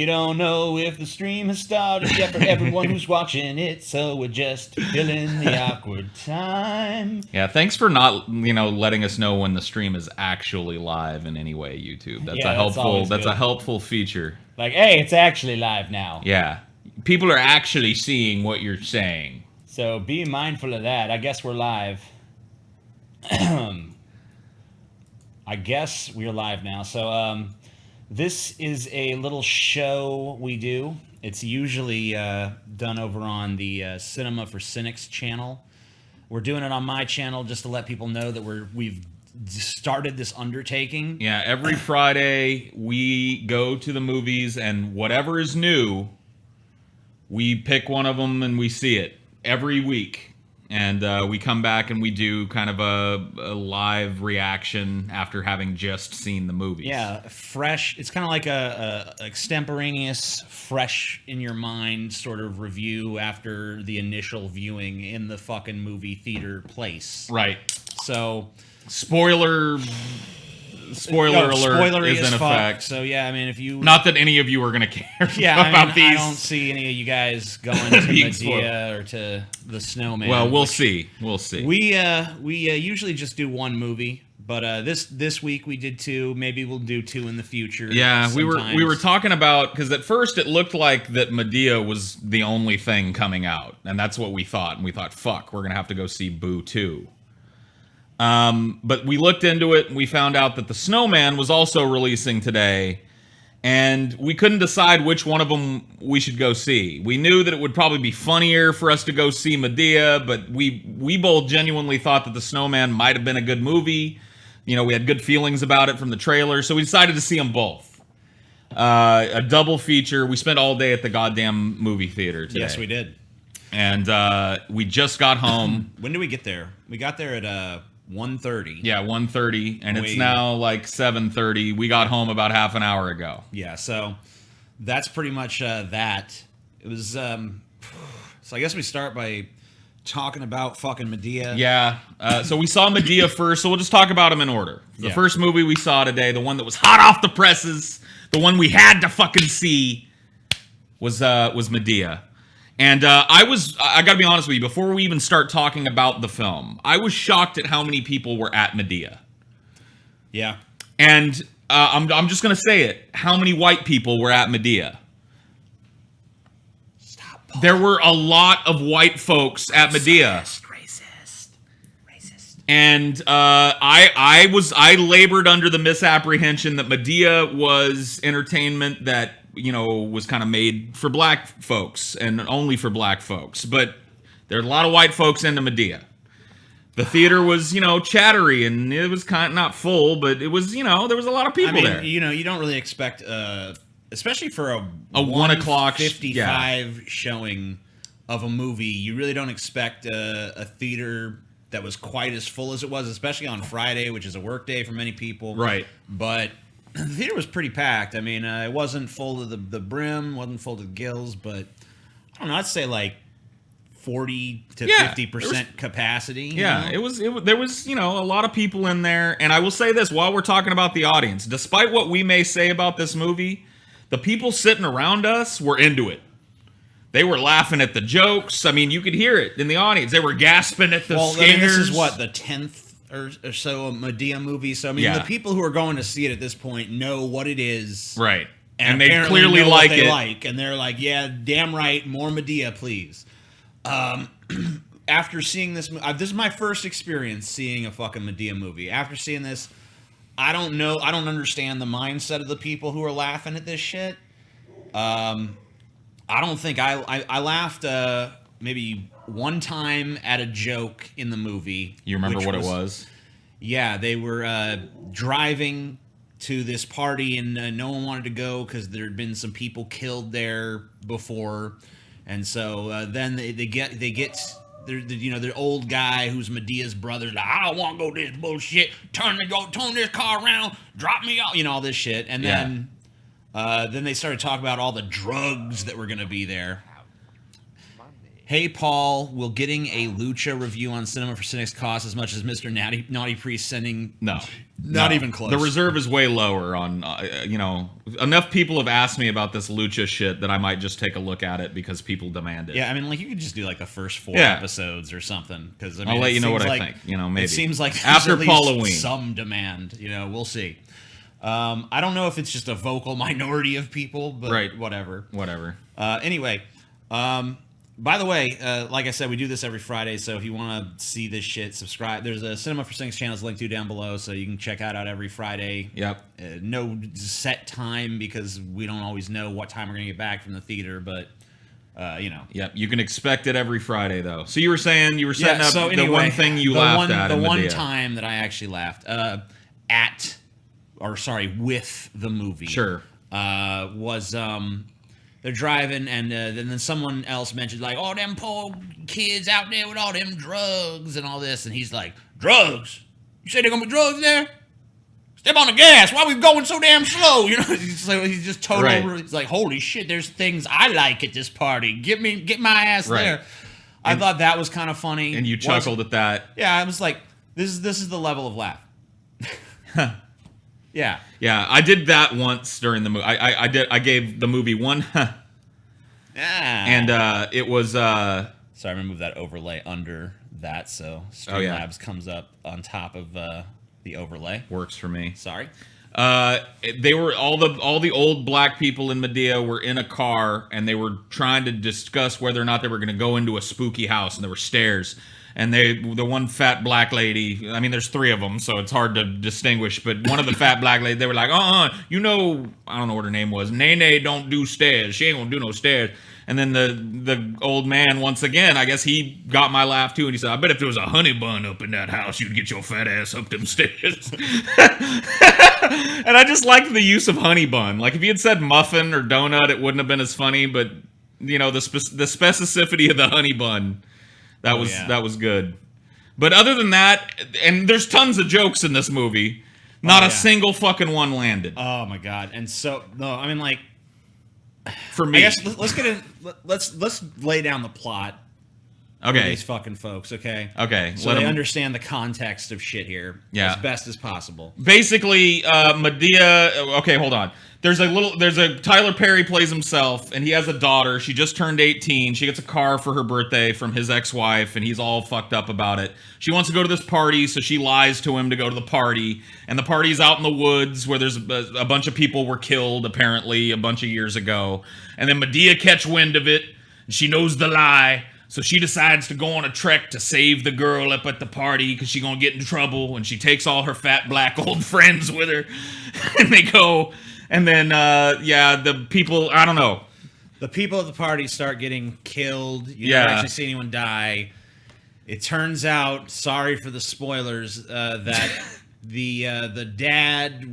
You don't know if the stream has started yet for everyone who's watching it, so we're just filling the awkward time. Yeah, thanks for not, letting us know when the stream is actually live in any way, YouTube. That's Yeah, that's always a good. helpful feature. Like, hey, it's actually live now. Yeah. People are actually seeing what you're saying. So be mindful of that. I guess we're live. I guess we're live now. So this is a little show we do. It's usually done over on the Cinema for Cynics channel. We're doing it on my channel just to let people know that we've started this undertaking. Yeah, every Friday we go to the movies, and whatever is new, we pick one of them and we see it every week. And we come back and we do kind of a live reaction after having just seen the movies. Yeah, fresh. It's kind of like a extemporaneous, fresh in your mind sort of review after the initial viewing in the fucking movie theater place. Right. So, spoiler alert is in effect. So yeah, I mean, if you not that any of you are going to care about these. I don't see any of you guys going to Madea or to the Snowman. Well, we'll see. We usually just do one movie, but this week we did two. Maybe we'll do two in the future. Yeah, sometimes. we were talking about, because at first it looked like that Madea was the only thing coming out, and that's what we thought. And we thought, fuck, we're gonna have to go see Boo 2. But we looked into it and we found out that the Snowman was also releasing today, and we couldn't decide which one of them we should go see. We knew that it would probably be funnier for us to go see Madea, but we both genuinely thought that the Snowman might have been a good movie. We had good feelings about it from the trailer, so we decided to see them both. A double feature. We spent all day at the goddamn movie theater today. Yes, we did. And we just got home. When did we get there? We got there at 1:30. Yeah, 1:30, and it's now like 7:30. We got home about half an hour ago. Yeah, so that's pretty much that. It was so I guess we start by talking about fucking Madea. Yeah, so we saw Madea first, so we'll just talk about them in order. The first movie we saw today, the one that was hot off the presses, the one we had to fucking see, was Madea. And I gotta be honest with you, before we even start talking about the film, I was shocked at how many people were at Madea. Yeah. And I'm just gonna say it. How many white people were at Madea? Stop, Paul. There were a lot of white folks at Madea. Racist. And I labored under the misapprehension that Madea was entertainment that was kind of made for black folks and only for black folks. But there's a lot of white folks into Madea. The theater was, chattery, and it was kind of not full, but it was, there was a lot of people there. You don't really expect, especially for a 1 o'clock 55 showing of a movie, you really don't expect a theater that was quite as full as it was, especially on Friday, which is a work day for many people. Right. But the theater was pretty packed. I mean, it wasn't full to the brim, wasn't full to the gills, but I don't know, I'd say like 40 to 50% capacity. Yeah, it was there was, a lot of people in there. And I will say this, while we're talking about the audience, despite what we may say about this movie, the people sitting around us were into it. They were laughing at the jokes. I mean, you could hear it in the audience. They were gasping at the singers. I mean, this is what, the 10th or so a Madea movie. So I mean, the people who are going to see it at this point know what it is, right? And they clearly like it. And they're like, yeah, damn right, more Madea, please. After seeing this is my first experience seeing a fucking Madea movie. After seeing this, I don't understand the mindset of the people who are laughing at this shit. I don't think I laughed maybe one time at a joke in the movie. You remember what it was? Yeah, they were driving to this party, and no one wanted to go because there had been some people killed there before, and so then they get the old guy who's Medea's brother. Like, I don't want to go this bullshit. Turn this car around. Drop me off. All this shit, and then they started talking about all the drugs that were going to be there. Hey, Paul, will getting a Lucha review on Cinema for Cynics cost as much as Mr. Naughty Priest sending? No. Not even close. The reserve is way lower on, enough people have asked me about this Lucha shit that I might just take a look at it because people demand it. Yeah, I mean, like, you could just do, like, the first 4 episodes or something. Because I mean, I'll let you know what like, I think. Maybe. It seems like there's after at least Halloween. some demand. We'll see. I don't know if it's just a vocal minority of people, but right. Whatever. Anyway. By the way, like I said, we do this every Friday, so if you want to see this shit, subscribe. There's a Cinema for Cynics channel linked to down below, so you can check that out every Friday. Yep. No set time because we don't always know what time we're going to get back from the theater, but, Yep, you can expect it every Friday, though. So you were saying you were setting up anyway, the one thing you laughed at. The one time that I actually laughed with the movie. Sure. Was... they're driving, and then someone else mentioned, like, oh, them poor kids out there with all them drugs and all this. And he's like, drugs? You say they're going to be drugs there? Step on the gas. Why are we going so damn slow? He's just total. Right. He's like, holy shit, there's things I like at this party. Get my ass there. I thought that was kind of funny. And you chuckled at that. Yeah, I was like, this is the level of laugh. Yeah. Yeah, I did that once during the movie. I gave the movie one. And it was sorry, I'm gonna move that overlay under that so Streamlabs comes up on top of the overlay. Works for me. Sorry. They were all the old black people in Madea were in a car and they were trying to discuss whether or not they were going to go into a spooky house, and there were stairs. And the one fat black lady, I mean, there's 3 of them, so it's hard to distinguish, but one of the fat black ladies, they were like, I don't know what her name was. Nene don't do stairs. She ain't gonna do no stairs. And then the old man, once again, I guess he got my laugh too, and he said, I bet if there was a honey bun up in that house, you'd get your fat ass up them stairs. And I just liked the use of honey bun. Like, if he had said muffin or donut, it wouldn't have been as funny, but, the specificity of the honey bun... That was good. But other than that, and there's tons of jokes in this movie, not a single fucking one landed. Oh my god. And so I mean, like, for me, I guess let's get in. Let's lay down the plot. Okay. For these fucking folks, okay? Okay. So they understand the context of shit here as best as possible. Basically, Madea. Okay, hold on. There's a Tyler Perry plays himself, and he has a daughter. She just turned 18. She gets a car for her birthday from his ex-wife, and he's all fucked up about it. She wants to go to this party, so she lies to him to go to the party. And the party's out in the woods where there's a bunch of people were killed, apparently, a bunch of years ago. And then Madea catch wind of it, and she knows the lie. So she decides to go on a trek to save the girl up at the party because she's going to get in trouble. And she takes all her fat black old friends with her. And they go... And then, the people, I don't know. The people at the party start getting killed. You never actually see anyone die. It turns out, sorry for the spoilers, that the dad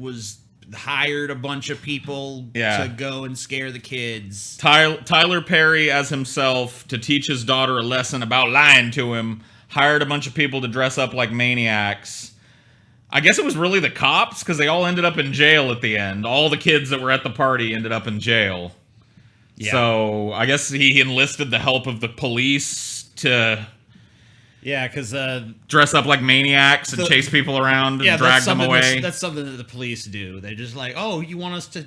hired a bunch of people to go and scare the kids. Tyler Perry as himself, to teach his daughter a lesson about lying to him, hired a bunch of people to dress up like maniacs. I guess it was really the cops, because they all ended up in jail at the end. All the kids that were at the party ended up in jail. Yeah. So I guess he enlisted the help of the police to... Yeah, because... dress up like maniacs and chase people around and drag them away. That's something that the police do. They're just like, oh, you want us to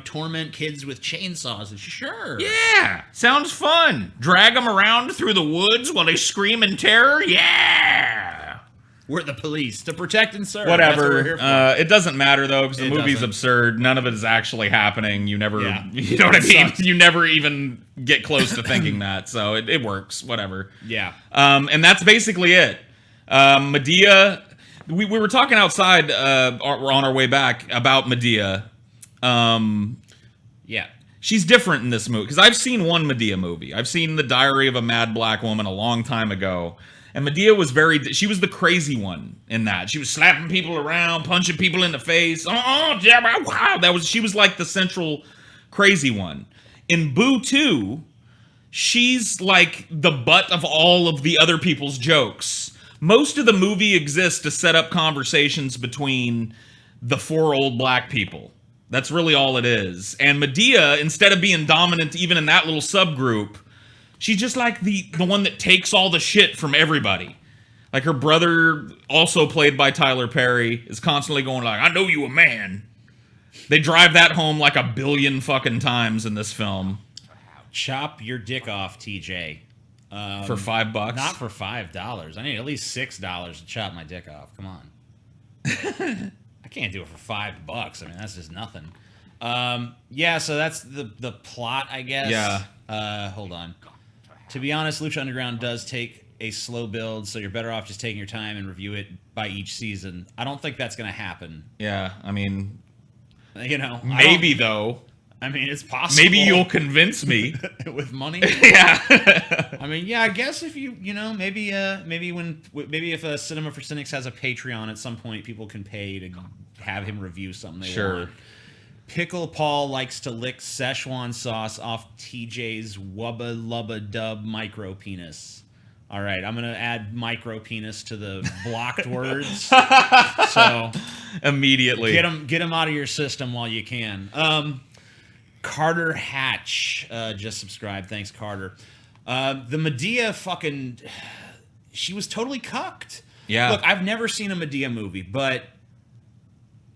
torment kids with chainsaws? Sure. Yeah, sounds fun. Drag them around through the woods while they scream in terror? Yeah! We're the police to protect and serve. Whatever. That's what we're here for. It doesn't matter though, because the movie's absurd. None of it is actually happening. You never, you know what I mean? You never even get close to thinking that. So it works. Whatever. Yeah. And that's basically it. Madea. We were talking outside. We're on our way back about Madea. Yeah. She's different in this movie because I've seen one Madea movie. I've seen The Diary of a Mad Black Woman a long time ago. And Madea was she was the crazy one in that. She was slapping people around, punching people in the face. Wow. She was like the central crazy one. In Boo 2, she's like the butt of all of the other people's jokes. Most of the movie exists to set up conversations between the 4 old black people. That's really all it is. And Madea, instead of being dominant even in that little subgroup, She's just like the one that takes all the shit from everybody. Like her brother, also played by Tyler Perry, is constantly going like, I know you a man. They drive that home like a billion fucking times in this film. Chop your dick off, TJ. For $5? Not for $5. I need at least $6 to chop my dick off. Come on. I can't do it for $5. I mean, that's just nothing. Yeah, so that's the plot, I guess. Yeah. Hold on. To be honest, Lucha Underground does take a slow build, so you're better off just taking your time and review it by each season. I don't think that's going to happen. Yeah, I mean... You know, maybe though. I mean, it's possible. Maybe you'll convince me with money. Yeah. I mean, yeah. I guess if maybe if Cinema for Cynics has a Patreon at some point, people can pay to have him review something they want. Pickle Paul likes to lick Szechuan sauce off TJ's Wubba Lubba Dub micro penis. All right, I'm gonna add micro penis to the blocked words. So immediately get them out of your system while you can. Carter Hatch just subscribed. Thanks, Carter. The Madea she was totally cucked. Yeah. Look, I've never seen a Madea movie, but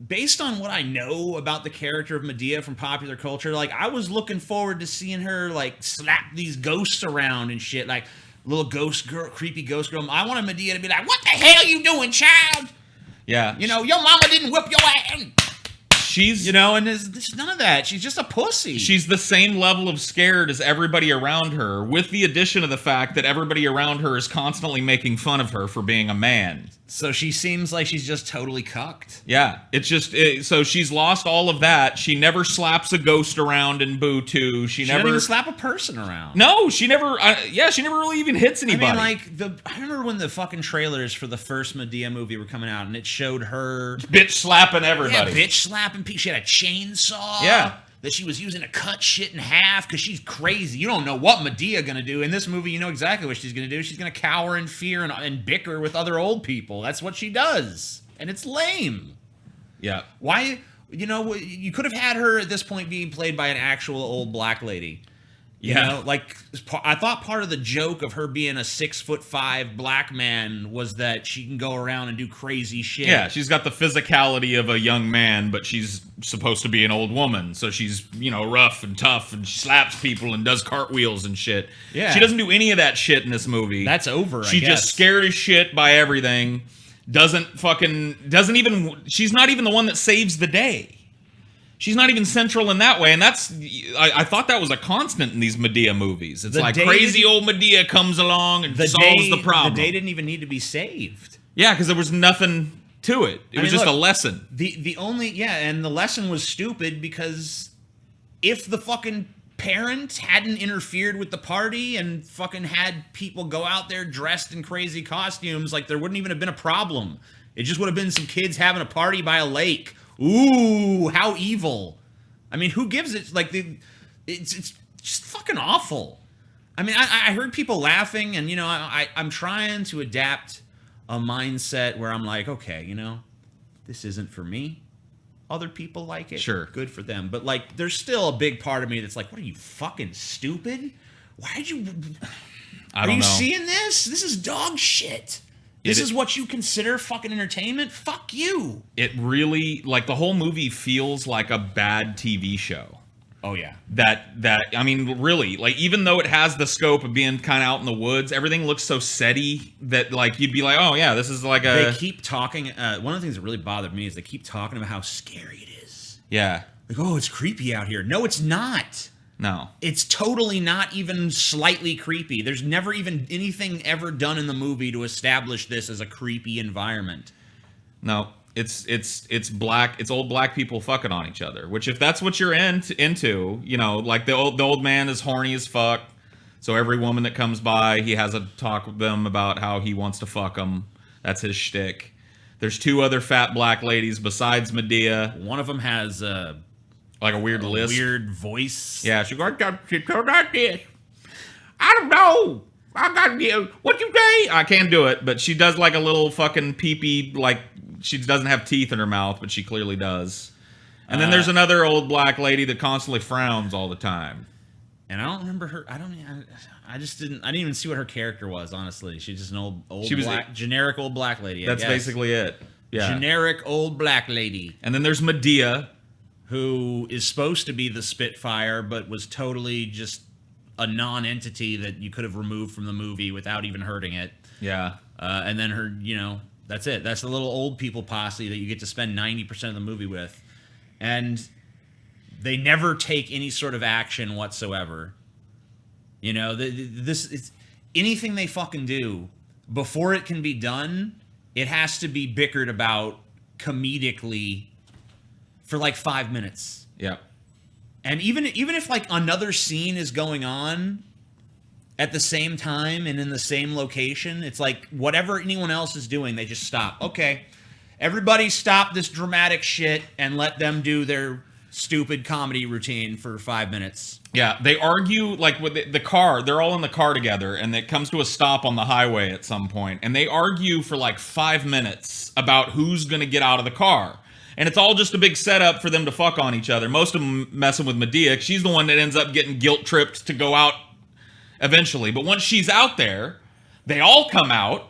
based on what I know about the character of Madea from popular culture, like I was looking forward to seeing her like slap these ghosts around and shit, like little ghost girl, creepy ghost girl. I wanted Madea to be like, "What the hell you doing, child? Yeah, your mama didn't whip your ass." She's, and there's none of that. She's just a pussy. She's the same level of scared as everybody around her, with the addition of the fact that everybody around her is constantly making fun of her for being a man. So she seems like she's just totally cucked. Yeah, it's just so she's lost all of that. She never slaps a ghost around in Boo 2. She never doesn't even slap a person around. No, she never. She never really even hits anybody. I mean, I remember when the fucking trailers for the first Madea movie were coming out, and it showed her bitch slapping everybody. Yeah, bitch slapping people. She had a chainsaw. Yeah. That she was using to cut shit in half because she's crazy. You don't know what Madea gonna do. In this movie, you know exactly what she's gonna do. She's gonna cower in fear and bicker with other old people. That's what she does. And it's lame. Yeah. Why, you could have had her at this point being played by an actual old black lady. You know, like I thought part of the joke of her being a 6'5" black man was that she can go around and do crazy shit. Yeah, she's got the physicality of a young man, but she's supposed to be an old woman. So she's, rough and tough, and she slaps people and does cartwheels and shit. Yeah. She doesn't do any of that shit in this movie. That's over, She's just scared as shit by everything. She's not even the one that saves the day. She's not even central in that way, and I thought that was a constant in these Madea movies. It's like crazy old Madea comes along and solves the problem. The day didn't even need to be saved. Yeah, because there was nothing to it. It was just a lesson. And the lesson was stupid because if the fucking parent hadn't interfered with the party and fucking had people go out there dressed in crazy costumes, like there wouldn't even have been a problem. It just would have been some kids having a party by a lake. Ooh, how evil. I mean, who gives it? Like, it's just fucking awful. I mean, I heard people laughing, and, I'm trying to adapt a mindset where I'm like, okay, this isn't for me. Other people like it. Sure. Good for them. But, like, there's still a big part of me that's like, what are you, fucking stupid? Why'd you... I don't know. Are you seeing this? This is dog shit. This is what you consider fucking entertainment? Fuck you. It really, like, the whole movie feels like a bad TV show. Oh, yeah. I mean, really, like, even though it has the scope of being kind of out in the woods, everything looks so setty that, like, you'd be like, oh, yeah, this is like a... They keep talking, one of the things that really bothered me is they keep talking about how scary it is. Yeah. Like, oh, it's creepy out here. No, it's not. No. It's totally not even slightly creepy. There's never even anything ever done in the movie to establish this as a creepy environment. No, it's black. It's old black people fucking on each other. Which, if that's what you're into, like the old man is horny as fuck. So every woman that comes by, he has a talk with them about how he wants to fuck them. That's his shtick. There's two other fat black ladies besides Madea. One of them has like a weird lisp. Weird voice. Yeah, she goes like this. I don't know. I got you. What you say? I can't do it, but she does like a little fucking pee-pee, like she doesn't have teeth in her mouth, but she clearly does. And then there's another old black lady that constantly frowns all the time. And I don't remember her. I just didn't. I didn't even see what her character was. Honestly, she's just an old She was generic old black lady. That's basically it. Yeah. Generic old black lady. And then there's Madea, who is supposed to be the Spitfire, but was totally just a non-entity that you could have removed from the movie without even hurting it. Yeah. And then her, that's it. That's the little old people posse that you get to spend 90% of the movie with. And they never take any sort of action whatsoever. This is anything they fucking do before it can be done, it has to be bickered about comedically for like 5 minutes. Yeah. And even if like another scene is going on at the same time and in the same location, it's like whatever anyone else is doing, they just stop. Okay, everybody stop this dramatic shit and let them do their stupid comedy routine for 5 minutes. Yeah, they argue like with the car. They're all in the car together, and it comes to a stop on the highway at some point, and they argue for like 5 minutes about who's going to get out of the car. And it's all just a big setup for them to fuck on each other. Most of them messing with Madea. She's the one that ends up getting guilt-tripped to go out eventually. But once she's out there, they all come out,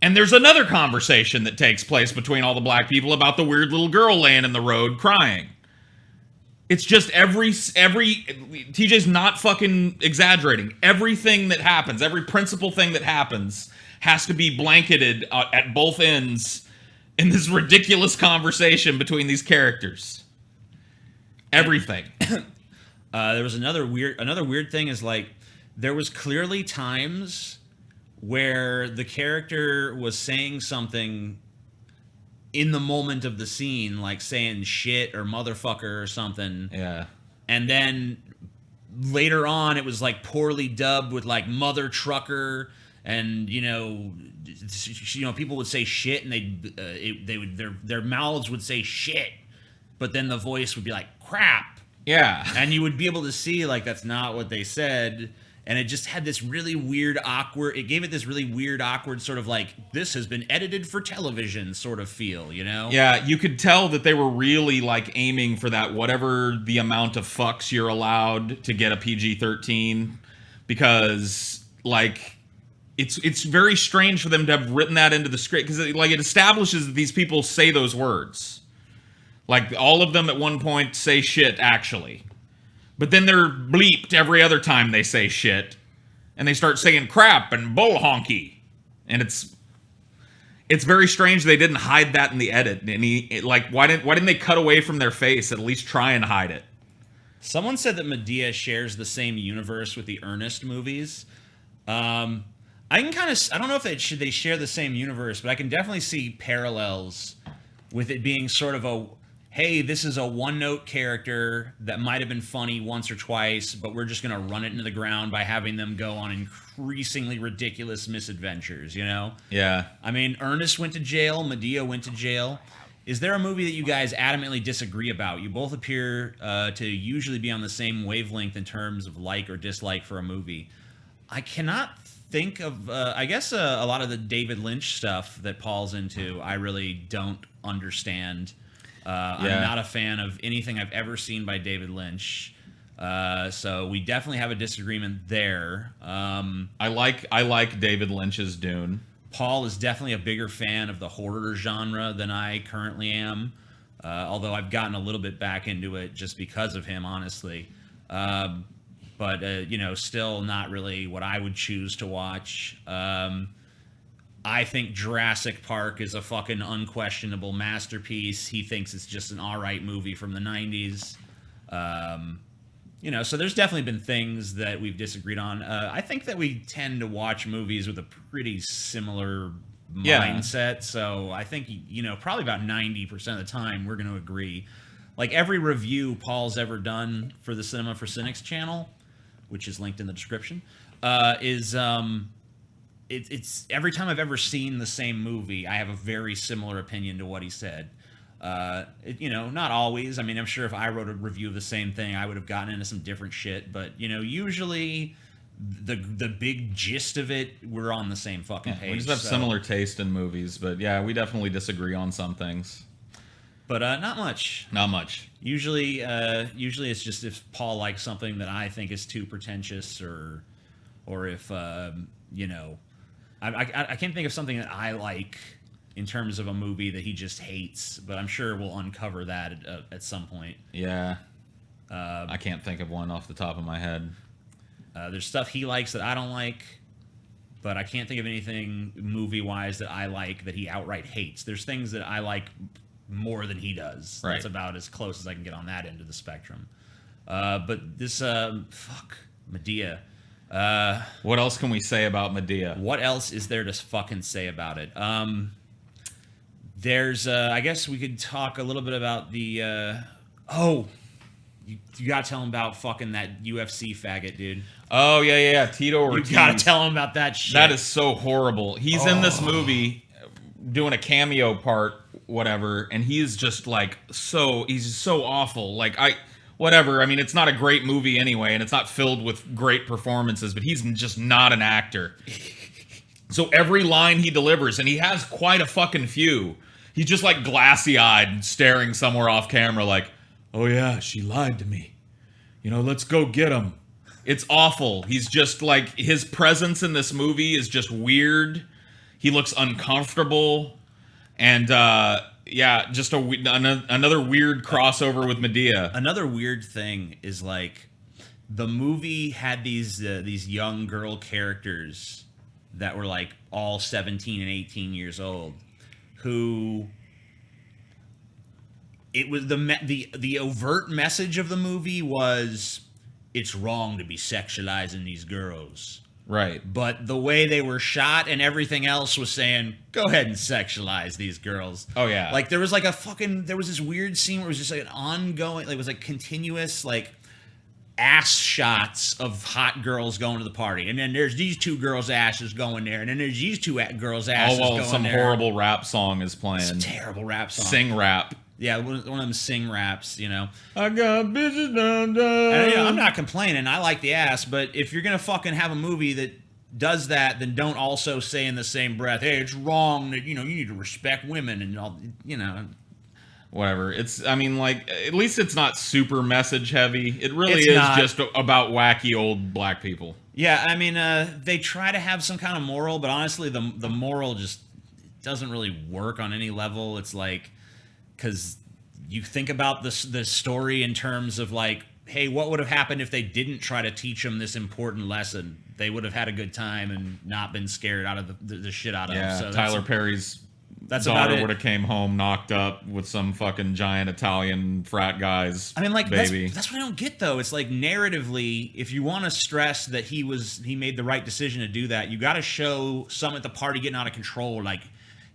and there's another conversation that takes place between all the black people about the weird little girl laying in the road crying. It's just every TJ's not fucking exaggerating. Everything that happens, every principal thing that happens has to be blanketed at both ends in this ridiculous conversation between these characters. Everything. There was another weird thing is like there was clearly times where the character was saying something in the moment of the scene, like saying shit or motherfucker or something. Yeah. And then later on, it was like poorly dubbed with like mother trucker, and people would say shit, and they would their mouths would say shit, but then the voice would be like crap. Yeah. And you would be able to see like that's not what they said. And it just had this really weird, awkward... It gave it this really weird, awkward sort of like, this has been edited for television sort of feel, Yeah, you could tell that they were really, like, aiming for that whatever the amount of fucks you're allowed to get a PG-13. Because, like, it's very strange for them to have written that into the script. Because, like, it establishes that these people say those words. Like, all of them at one point say shit, actually. But then they're bleeped every other time they say shit. And they start saying crap and bull honky. And it's very strange they didn't hide that in the edit. And why didn't they cut away from their face, at least try and hide it? Someone said that Madea shares the same universe with the Ernest movies. I don't know if they share the same universe, but I can definitely see parallels with it being sort of hey, this is a one-note character that might have been funny once or twice, but we're just going to run it into the ground by having them go on increasingly ridiculous misadventures, Yeah. I mean, Ernest went to jail, Madea went to jail. Is there a movie that you guys adamantly disagree about? You both appear to usually be on the same wavelength in terms of like or dislike for a movie. I cannot think of, I guess a lot of the David Lynch stuff that Paul's into, I really don't understand. I'm not a fan of anything I've ever seen by David Lynch. So we definitely have a disagreement there. I like David Lynch's Dune. Paul is definitely a bigger fan of the horror genre than I currently am. Although I've gotten a little bit back into it just because of him, honestly. But still not really what I would choose to watch. I think Jurassic Park is a fucking unquestionable masterpiece. He thinks it's just an alright movie from the 90s. So there's definitely been things that we've disagreed on. I think that we tend to watch movies with a pretty similar mindset. So I think, probably about 90% of the time we're going to agree. Like every review Paul's ever done for the Cinema for Cynics channel, which is linked in the description, it's every time I've ever seen the same movie, I have a very similar opinion to what he said. Not always. I mean, I'm sure if I wrote a review of the same thing, I would have gotten into some different shit. But, usually the big gist of it, we're on the same fucking page. We just have similar taste in movies. But, yeah, we definitely disagree on some things. But not much. Not much. Usually it's just if Paul likes something that I think is too pretentious, or if you know, I can't think of something that I like in terms of a movie that he just hates. But I'm sure we'll uncover that at some point. Yeah. I can't think of one off the top of my head. There's stuff he likes that I don't like, but I can't think of anything movie-wise that I like that he outright hates. There's things that I like more than he does. Right. That's about as close as I can get on that end of the spectrum. But this, Madea. What else can we say about Madea? What else is there to fucking say about it? There's, I guess we could talk a little bit about the, you gotta tell him about fucking that UFC faggot, dude. Oh, yeah. Tito Ortiz. You gotta tell him about that shit. That is so horrible. He's in this movie doing a cameo part, whatever, and he's just like he's so awful. Like, whatever. I mean, it's not a great movie anyway, and it's not filled with great performances, but he's just not an actor. So every line he delivers, and he has quite a fucking few, he's just like glassy-eyed, staring somewhere off camera like, oh yeah, she lied to me. You know, let's go get him. It's awful. He's just like, his presence in this movie is just weird. He looks uncomfortable. And, just another weird crossover with Madea. Another weird thing is, like, the movie had these young girl characters that were, like, all 17 and 18 years old, who... It was the overt message of the movie was, it's wrong to be sexualizing these girls. Right. But the way they were shot and everything else was saying, go ahead and sexualize these girls. Oh, yeah. Like, there was like there was this weird scene where it was just like an ongoing, like, it was like continuous, like, ass shots of hot girls going to the party. And then there's these two girls' asses going there. And then there's these two girls' asses going there. Some horrible rap song is playing. Some terrible rap song. Sing rap. Yeah, one of them sing raps, you know. I got bitches done. And, I'm not complaining. I like the ass, but if you're gonna fucking have a movie that does that, then don't also say in the same breath, "Hey, it's wrong that you need to respect women and all." Whatever. I mean, like, at least it's not super message heavy. It really is not. just about wacky old black people. Yeah, I mean, they try to have some kind of moral, but honestly, the moral just doesn't really work on any level. It's like, because you think about the story in terms of like, hey, what would have happened if they didn't try to teach them this important lesson? They would have had a good time and not been scared out of the shit out of them. Yeah, so Tyler Perry's daughter would have came home knocked up with some fucking giant Italian frat guy's baby. That's what I don't get, though. It's like, narratively, if you want to stress that he made the right decision to do that, you got to show some at the party getting out of control, like,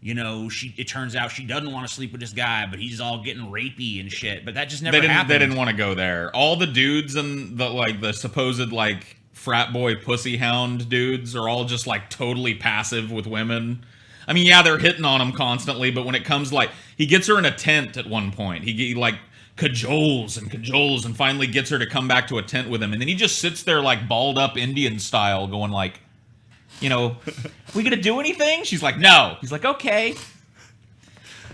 it turns out she doesn't want to sleep with this guy, but he's all getting rapey and shit. But that just never happened. They didn't want to go there. All the dudes and the supposed like frat boy pussy hound dudes are all just like totally passive with women. I mean, yeah, they're hitting on him constantly, but when it comes, like, he gets her in a tent at one point. He like cajoles and finally gets her to come back to a tent with him, and then he just sits there like balled up Indian style, going like, we gonna do anything? She's like, no. He's like, okay.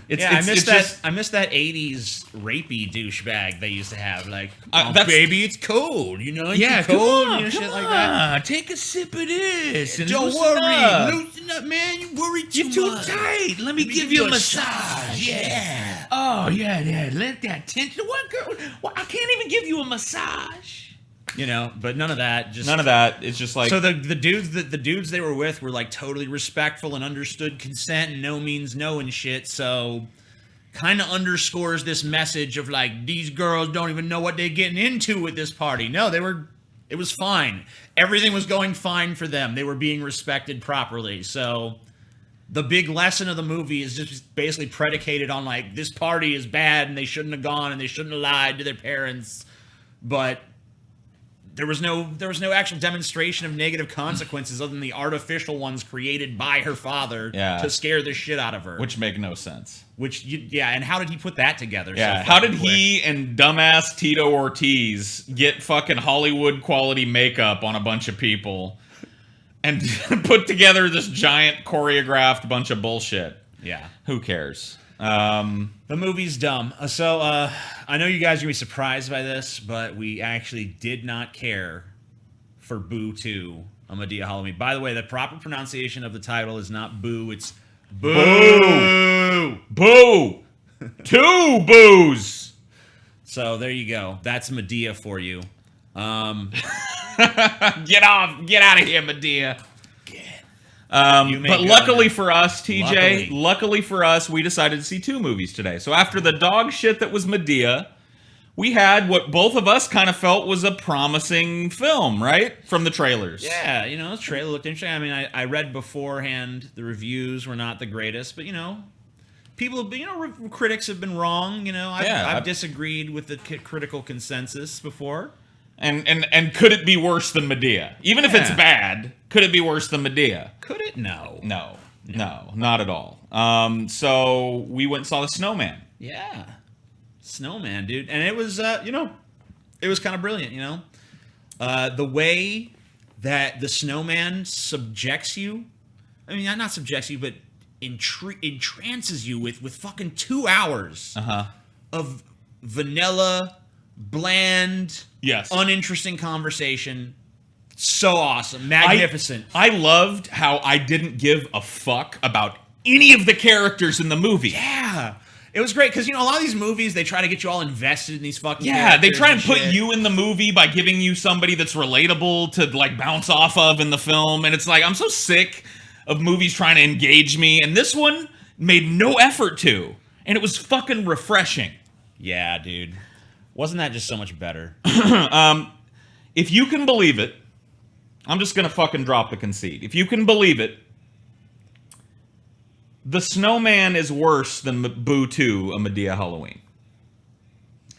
I miss that 80s rapey douchebag they used to have. Like, baby, it's cold. It's cold, shit like that. Take a sip of this. And don't worry. Loosen up, man. You worry too much. You're too tight. Let me give you a massage. Yeah. Oh, yeah. Let that tension. What, girl? Well, I can't even give you a massage. But none of that. It's just like, so the dudes they were with were like totally respectful and understood consent and no means no and shit. So kind of underscores this message of like, these girls don't even know what they're getting into with this party. No, it was fine. Everything was going fine for them. They were being respected properly. So the big lesson of the movie is just basically predicated on like, this party is bad and they shouldn't have gone and they shouldn't have lied to their parents. But there was no actual demonstration of negative consequences other than the artificial ones created by her father to scare the shit out of her. Which make no sense. And how did he put that together? Yeah, how did he and dumbass Tito Ortiz get fucking Hollywood quality makeup on a bunch of people and put together this giant choreographed bunch of bullshit? Yeah. Who cares? The movie's dumb. So I know you guys are going to be surprised by this, but we actually did not care for Boo 2, a Madea Halloween. By the way, the proper pronunciation of the title is not Boo, it's Boo! Boo! 2 boos! So there you go. That's Madea for you. Get out of here, Madea. But luckily for us, TJ, luckily for us, we decided to see 2 movies today. So after the dog shit that was Madea, we had what both of us kind of felt was a promising film, right? From the trailers. Yeah, the trailer looked interesting. I mean, I read beforehand, the reviews were not the greatest, but, people, critics have been wrong. I've disagreed with the critical consensus before. And could it be worse than Madea? Even if it's bad, could it be worse than Madea? Could it? No, not at all. So we went and saw the Snowman. Yeah, Snowman, dude, and it was, it was kind of brilliant. The way that the Snowman subjects you. I mean, not subjects you, but entrances you with fucking 2 hours of vanilla, bland, uninteresting conversation. So awesome. Magnificent. I loved how I didn't give a fuck about any of the characters in the movie. Yeah. It was great because, a lot of these movies, they try to get you all invested in these fucking characters. Yeah, they try and put you in the movie by giving you somebody that's relatable to, bounce off of in the film. And it's like, I'm so sick of movies trying to engage me. And this one made no effort to. And it was fucking refreshing. Yeah, dude. Wasn't that just so much better? If you can believe it, I'm just going to fucking drop the conceit. If you can believe it, The Snowman is worse than Boo 2, a Madea Halloween.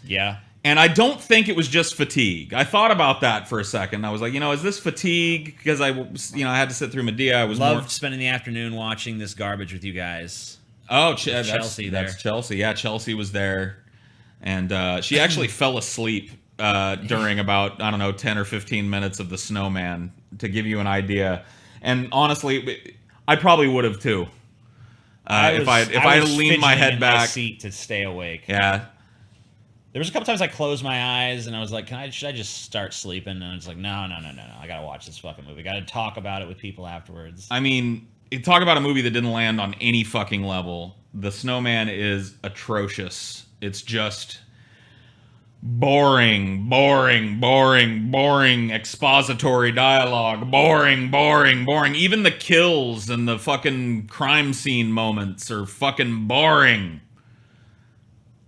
Yeah. And I don't think it was just fatigue. I thought about that for a second. I was like, is this fatigue? Because I had to sit through Madea. I was loved spending the afternoon watching this garbage with you guys. Oh, Chelsea there. That's Chelsea. Yeah, Chelsea was there. And she actually fell asleep during about, 10 or 15 minutes of The Snowman, to give you an idea. And honestly, I probably would have too. If I had leaned my head back, my seat to stay awake. Yeah. There was a couple times I closed my eyes and I was like, should I just start sleeping? And it's like, no. I gotta watch this fucking movie. Gotta talk about it with people afterwards. I mean, talk about a movie that didn't land on any fucking level. The Snowman is atrocious. It's just boring expository dialogue. Boring. Even the kills and the fucking crime scene moments are fucking boring.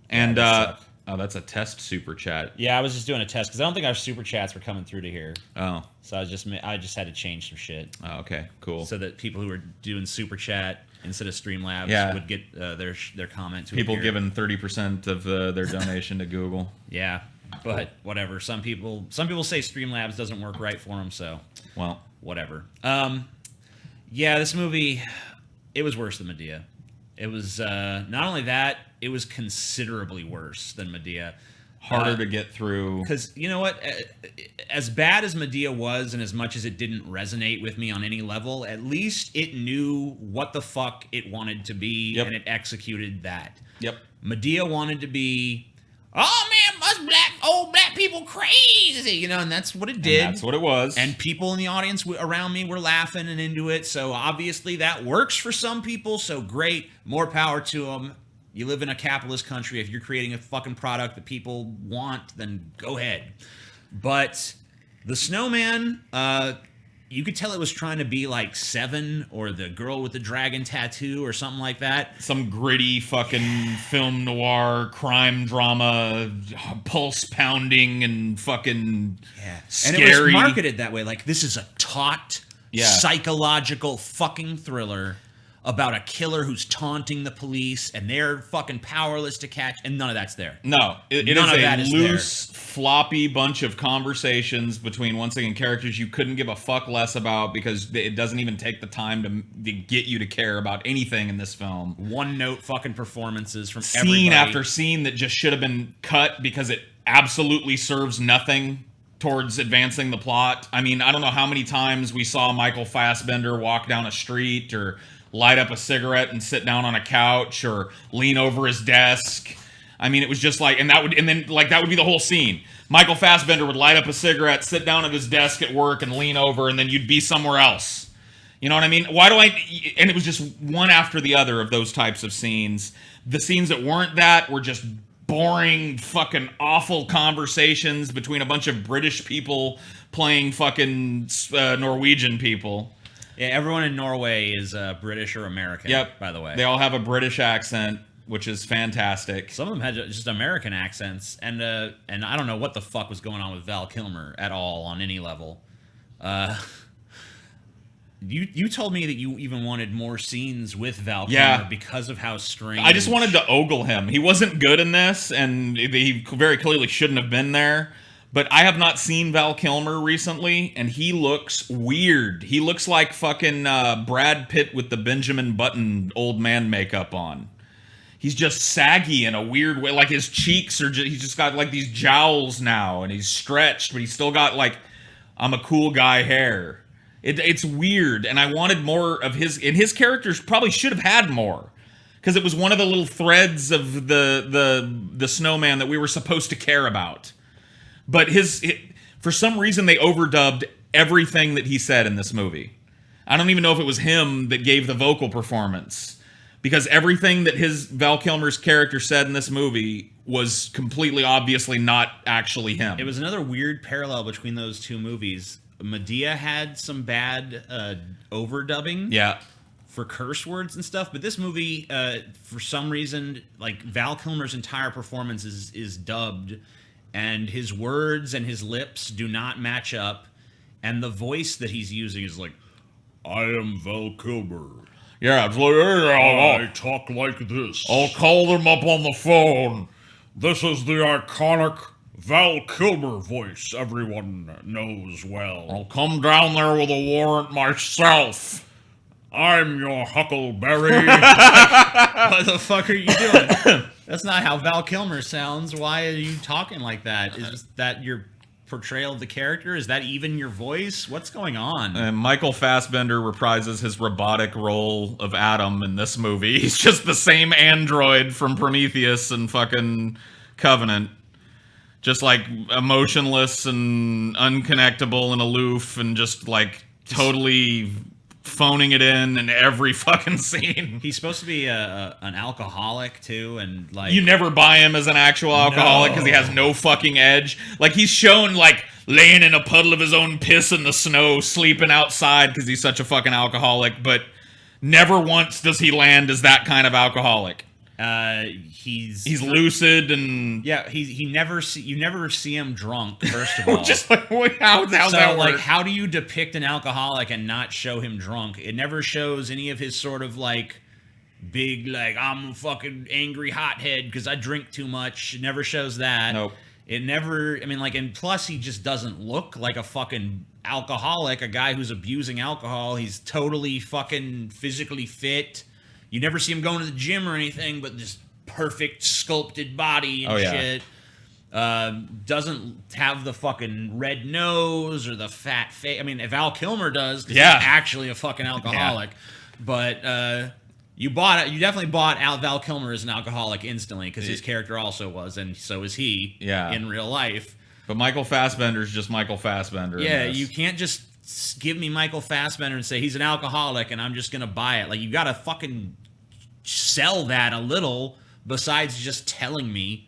And oh, that's a test super chat. Yeah, I was just doing a test because I don't think our super chats were coming through to here. Oh, so I just had to change some shit. Oh, okay, cool. So that people who were doing super chat instead of Streamlabs would get their comment to people appear. Giving 30% of their donation to Google. Yeah, but whatever. Some people say Streamlabs doesn't work right for them. So whatever. Yeah, this movie, it was worse than Madea. It was not only that, it was considerably worse than Madea. Harder to get through. Because, you know what? As bad as Madea was, and as much as it didn't resonate with me on any level, at least it knew what the fuck it wanted to be, and it executed that. Yep. Madea wanted to be, oh man, us old black people crazy, and that's what it did. And that's what it was. And people in the audience around me were laughing and into it, so obviously that works for some people, so great, more power to them. You live in a capitalist country. If you're creating a fucking product that people want, then go ahead. But the Snowman, you could tell it was trying to be like Seven or The Girl with the Dragon Tattoo or something like that. Some gritty fucking film noir crime drama, pulse pounding and fucking scary. And it was marketed that way. Like, this is a taut, psychological fucking thriller about a killer who's taunting the police, and they're fucking powerless to catch, and none of that's there. No, it is a loose, floppy bunch of conversations between, once again, characters you couldn't give a fuck less about because it doesn't even take the time to get you to care about anything in this film. One-note fucking performances from everybody. Scene after scene that just should have been cut because it absolutely serves nothing towards advancing the plot. I mean, I don't know how many times we saw Michael Fassbender walk down a street or light up a cigarette and sit down on a couch or lean over his desk. I mean, it was just like, that would be the whole scene. Michael Fassbender would light up a cigarette, sit down at his desk at work, and lean over, and then you'd be somewhere else. You know what I mean? And it was just one after the other of those types of scenes. The scenes that weren't that were just boring, fucking awful conversations between a bunch of British people playing fucking Norwegian people. Yeah, everyone in Norway is British or American. Yep. By the way, they all have a British accent, which is fantastic. Some of them had just American accents, and I don't know what the fuck was going on with Val Kilmer at all on any level. You told me that you even wanted more scenes with Val Kilmer because of how strange. I just wanted to ogle him. He wasn't good in this, and he very clearly shouldn't have been there. But I have not seen Val Kilmer recently, and he looks weird. He looks like fucking Brad Pitt with the Benjamin Button old man makeup on. He's just saggy in a weird way. Like his cheeks are he's just got like these jowls now, and he's stretched, but he's still got like, I'm a cool guy hair. It's weird, and I wanted more of his. And his characters probably should have had more, because it was one of the little threads of the Snowman that we were supposed to care about. But for some reason, they overdubbed everything that he said in this movie. I don't even know if it was him that gave the vocal performance, because everything that Val Kilmer's character said in this movie was completely obviously not actually him. It was another weird parallel between those two movies. Madea had some bad overdubbing for curse words and stuff, but this movie, for some reason, like Val Kilmer's entire performance is dubbed, and his words and his lips do not match up, and the voice that he's using is like, I am Val Kilmer. Yeah, it's like, hey, I talk like this. I'll call them up on the phone. This is the iconic Val Kilmer voice everyone knows well. I'll come down there with a warrant myself. I'm your Huckleberry. What the fuck are you doing? That's not how Val Kilmer sounds. Why are you talking like that? Is that your portrayal of the character? Is that even your voice? What's going on? And Michael Fassbender reprises his robotic role of Adam in this movie. He's just the same android from Prometheus and fucking Covenant. Just like emotionless and unconnectable and aloof and just like totally phoning it in every fucking scene. He's supposed to be an alcoholic too, and like you never buy him as an actual alcoholic because he has no fucking edge. Like he's shown like laying in a puddle of his own piss in the snow, sleeping outside because he's such a fucking alcoholic, but never once does he land as that kind of alcoholic. He's lucid and you never see him drunk, first of all. Just like how's that work? Like, how do you depict an alcoholic and not show him drunk? It never shows any of his sort of like big like I'm a fucking angry hothead because I drink too much. It never shows that. Nope. It never. I mean, like, and plus he just doesn't look like a fucking alcoholic, a guy who's abusing alcohol. He's totally fucking physically fit. You never see him going to the gym or anything, but this perfect sculpted body and shit. Doesn't have the fucking red nose or the fat face. I mean, if Val Kilmer does, because he's actually a fucking alcoholic. But you definitely bought out Val Kilmer as an alcoholic instantly, because his character also was, and so is he in real life. But Michael Fassbender's just Michael Fassbender. Yeah, you can't just give me Michael Fassbender and say he's an alcoholic and I'm just gonna buy it. Like, you gotta fucking sell that a little besides just telling me.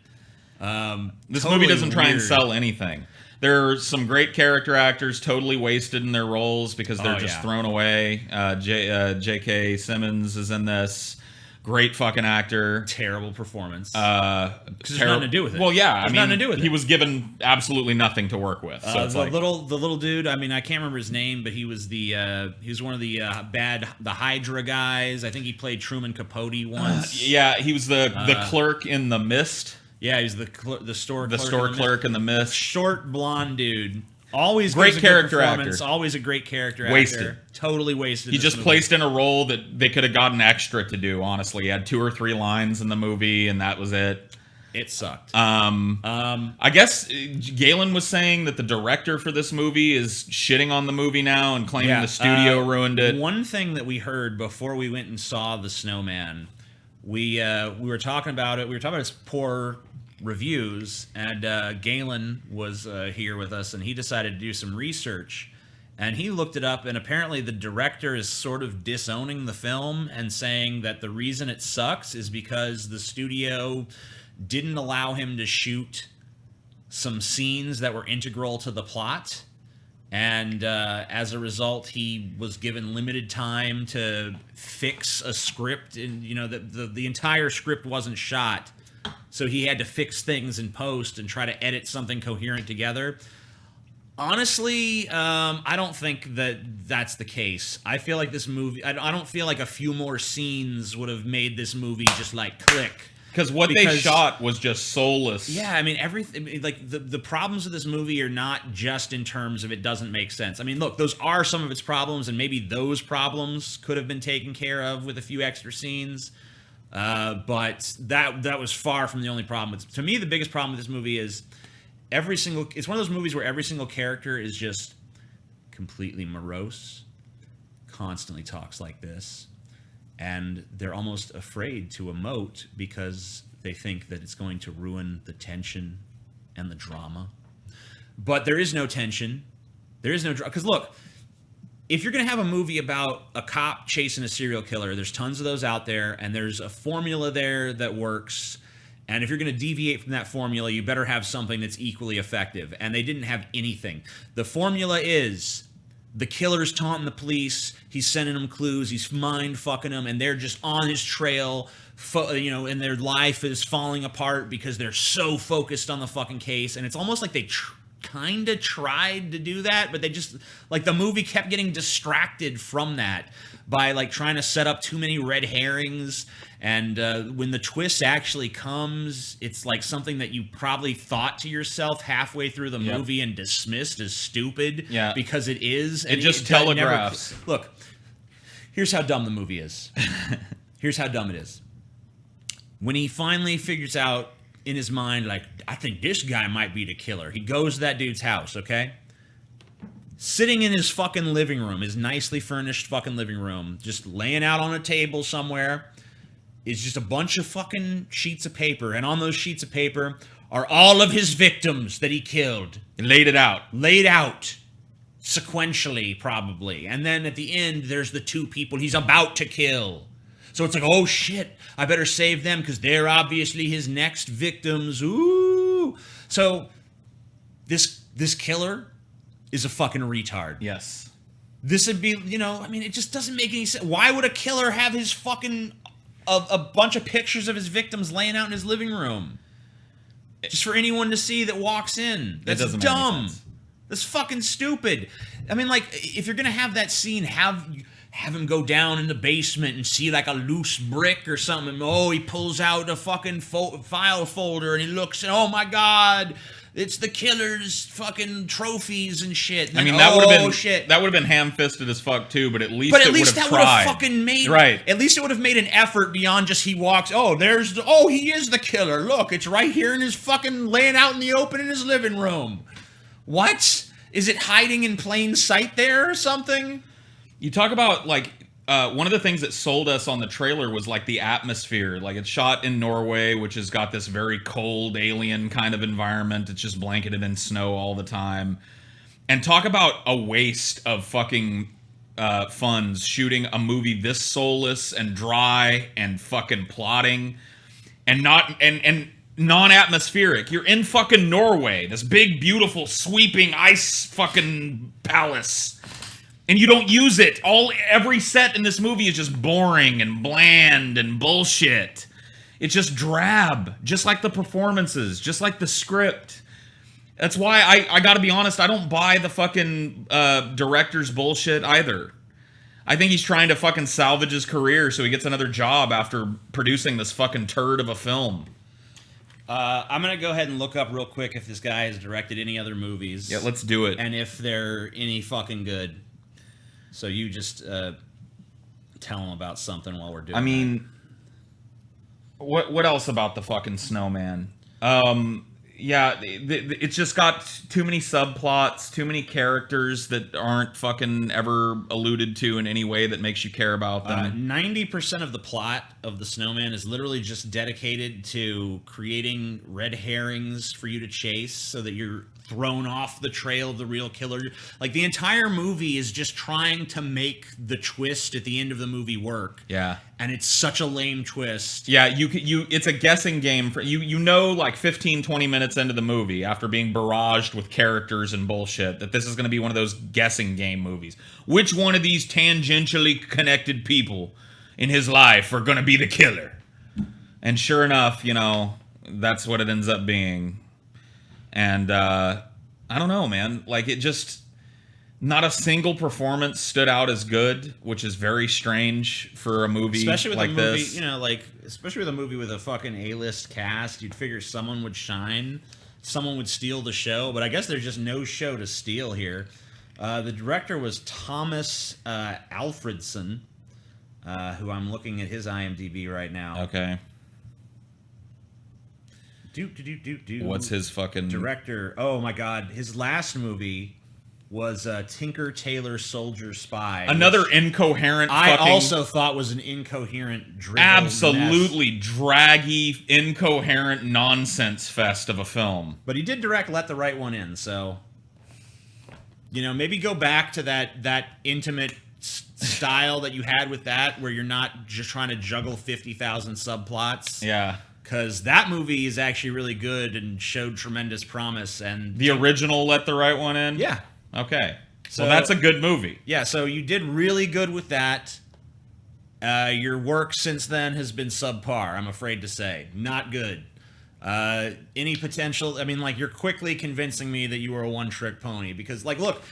This movie doesn't try and sell anything. There are some great character actors totally wasted in their roles because they're just thrown away. J.K. Simmons is in this. Great fucking actor. Terrible performance. Because there's nothing to do with it. Well, yeah, there's nothing to do with it. He was given absolutely nothing to work with. So the little dude. I mean, I can't remember his name, but he was one of the the Hydra guys. I think he played Truman Capote once. He was the clerk in The Mist. Yeah, he's the store clerk in The Mist. Short blonde dude. Always great character actor. Always a great character wasted. actor. Totally wasted. He just placed in a role that they could have gotten extra to do, honestly. He had 2 or 3 lines in the movie, and that was it. It sucked. I guess Galen was saying that the director for this movie is shitting on the movie now and claiming the studio ruined it. One thing that we heard before we went and saw The Snowman, we were talking about it. We were talking about its poor reviews, and Galen was here with us, and he decided to do some research. And he looked it up, and apparently the director is sort of disowning the film and saying that the reason it sucks is because the studio didn't allow him to shoot some scenes that were integral to the plot. And as a result, he was given limited time to fix a script. And, you know, the entire script wasn't shot. So he had to fix things in post and try to edit something coherent together. Honestly, I don't think that that's the case. I feel like this movie, I don't feel like a few more scenes would have made this movie just like click. Because what they shot was just soulless. Yeah, I mean, everything, like the problems of this movie are not just in terms of it doesn't make sense. I mean, look, those are some of its problems, and maybe those problems could have been taken care of with a few extra scenes. But that was far from the only problem. To me, the biggest problem with this movie is it's one of those movies where every single character is just completely morose, constantly talks like this, and they're almost afraid to emote because they think that it's going to ruin the tension and the drama. But there is no tension. There is no drama. Because look, if you're going to have a movie about a cop chasing a serial killer, there's tons of those out there, and there's a formula there that works. And if you're going to deviate from that formula, you better have something that's equally effective. And they didn't have anything. The formula is the killer's taunting the police. He's sending them clues. He's mind-fucking them. And they're just on his trail, and their life is falling apart because they're so focused on the fucking case. And it's almost like they kind of tried to do that, but they just, like, the movie kept getting distracted from that by, like, trying to set up too many red herrings. And when the twist actually comes, it's like something that you probably thought to yourself halfway through the movie and dismissed as stupid because it is. It just telegraphs. Look, here's how dumb the movie is. Here's how dumb it is. When he finally figures out in his mind, like, I think this guy might be the killer, he goes to that dude's house, okay? Sitting in his fucking living room, his nicely furnished fucking living room, just laying out on a table somewhere, is just a bunch of fucking sheets of paper. And on those sheets of paper are all of his victims that he killed. Laid it out. Laid out. Sequentially, probably. And then at the end, there's the two people he's about to kill. So it's like, oh shit, I better save them because they're obviously his next victims. Ooh. So this killer is a fucking retard. Yes. This would be, I mean, it just doesn't make any sense. Why would a killer have his fucking a bunch of pictures of his victims laying out in his living room just for anyone to see that walks in? That's dumb. That's fucking stupid. I mean, like, if you're gonna have that scene, have him go down in the basement and see like a loose brick or something. Oh, he pulls out a fucking file folder and he looks and, oh my god, it's the killer's fucking trophies and shit. And I mean, that would have been ham-fisted as fuck too, but at least that would have fucking made, right. At least it would have made an effort beyond just he walks, he is the killer. Look, it's right here in his fucking laying out in the open in his living room. What? Is it hiding in plain sight there or something? You talk about, like, one of the things that sold us on the trailer was, like, the atmosphere. Like, it's shot in Norway, which has got this very cold, alien kind of environment. It's just blanketed in snow all the time. And talk about a waste of fucking funds shooting a movie this soulless and dry and fucking plotting and non-atmospheric. You're in fucking Norway, this big, beautiful, sweeping ice fucking palace. And you don't use it. Every set in this movie is just boring and bland and bullshit. It's just drab, just like the performances, just like the script. That's why I gotta be honest, I don't buy the fucking director's bullshit either. I think he's trying to fucking salvage his career so he gets another job after producing this fucking turd of a film. I'm going to go ahead and look up real quick if this guy has directed any other movies. Yeah, let's do it. And if they're any fucking good. So you just tell him about something while we're doing I mean, what else about the fucking Snowman? Yeah, it's just got too many subplots, too many characters that aren't fucking ever alluded to in any way that makes you care about them. 90% of the plot of the Snowman is literally just dedicated to creating red herrings for you to chase so that you're thrown off the trail of the real killer. Like, the entire movie is just trying to make the twist at the end of the movie work. Yeah. And it's such a lame twist. Yeah, it's a guessing game for you know, like 15 20 minutes into the movie, after being barraged with characters and bullshit, that this is going to be one of those guessing game movies. Which one of these tangentially connected people in his life are going to be the killer? And sure enough, you know, that's what it ends up being. And I don't know, man. Like, it just, not a single performance stood out as good, which is very strange for a movie especially with like a movie, this. you know, like, especially with a movie with a fucking A-list cast, you'd figure someone would shine, someone would steal the show, but I guess there's just no show to steal here. The director was Thomas Alfredson, who I'm looking at his IMDb right now. Okay. What's his fucking director? Oh my god, his last movie was Tinker Tailor Soldier Spy. Another incoherent I fucking, also thought was an incoherent drivel absolutely mess. draggy, incoherent nonsense fest of a film. But he did direct Let the Right One In, so, you know, maybe go back to that intimate style that you had with that, where you're not just trying to juggle 50,000 subplots. Yeah. Because that movie is actually really good and showed tremendous promise. And The original Let the Right One In? yeah. Okay. So Well, that's a good movie. Yeah, so you did really good with that. Your work since then has been subpar, I'm afraid to say. Not good. Any potential... I mean, like, you're quickly convincing me that you were a one-trick pony. Because, like, look,